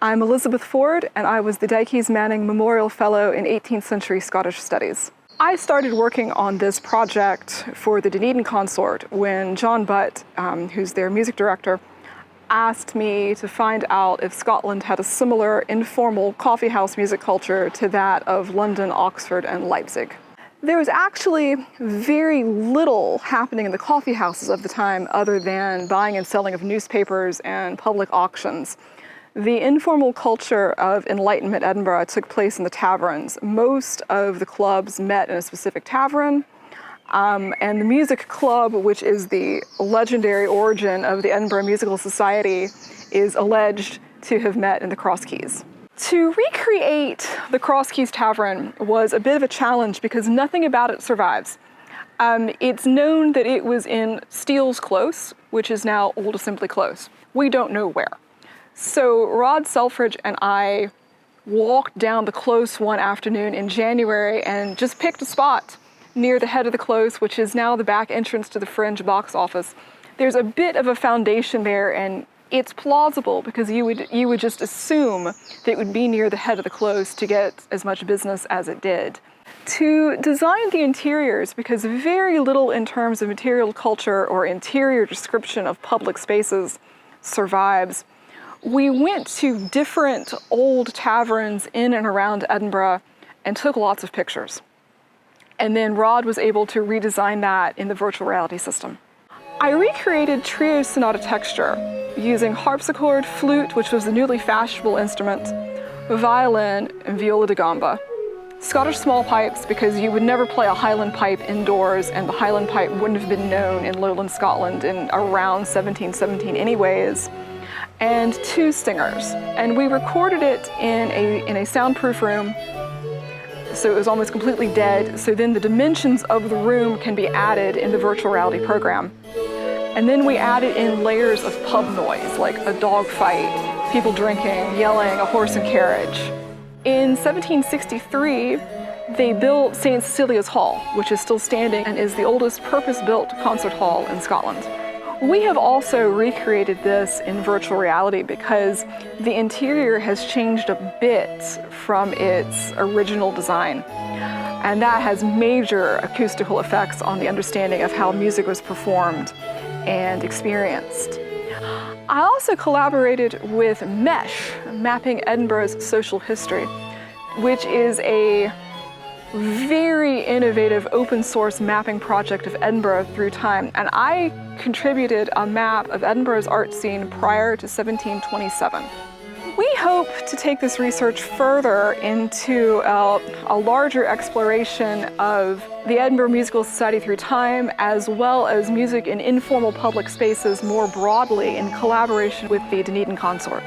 I'm Elizabeth Ford, and I was the Dykes Manning Memorial Fellow in 18th Century Scottish Studies. I started working on this project for the Dunedin Consort when John Butt, who's their music director, asked me to find out if Scotland had a similar informal coffeehouse music culture to that of London, Oxford, and Leipzig. There was actually very little happening in the coffee houses of the time other than buying and selling of newspapers and public auctions. The informal culture of Enlightenment Edinburgh took place in the taverns. Most of the clubs met in a specific tavern, and the music club, which is the legendary origin of the Edinburgh Musical Society, is alleged to have met in the Cross Keys. To recreate the Cross Keys Tavern was a bit of a challenge because nothing about it survives. It's known that it was in Steele's Close, which is now Old Assembly Close. We don't know where. So Rod Selfridge and I walked down the close one afternoon in January and just picked a spot near the head of the close, which is now the back entrance to the Fringe box office. There's a bit of a foundation there, and it's plausible because you would just assume that it would be near the head of the close to get as much business as it did. To design the interiors, because very little in terms of material culture or interior description of public spaces survives, we went to different old taverns in and around Edinburgh and took lots of pictures. And then Rod was able to redesign that in the virtual reality system. I recreated trio sonata texture using harpsichord, flute, which was the newly fashionable instrument, violin, and viola da gamba. Scottish small pipes, because you would never play a Highland pipe indoors, and the Highland pipe wouldn't have been known in lowland Scotland in around 1717 anyways. And two stingers. And we recorded it in a soundproof room, so it was almost completely dead. So then the dimensions of the room can be added in the virtual reality program. And then we added in layers of pub noise, like a dog fight, people drinking, yelling, a horse and carriage. In 1763, they built St. Cecilia's Hall, which is still standing and is the oldest purpose-built concert hall in Scotland. We have also recreated this in virtual reality because the interior has changed a bit from its original design. And that has major acoustical effects on the understanding of how music was performed and experienced. I also collaborated with MESH, Mapping Edinburgh's Social History, which is a very innovative open source mapping project of Edinburgh through time. And I contributed a map of Edinburgh's art scene prior to 1727. We hope to take this research further into a larger exploration of the Edinburgh Musical Society through time, as well as music in informal public spaces more broadly in collaboration with the Dunedin Consort.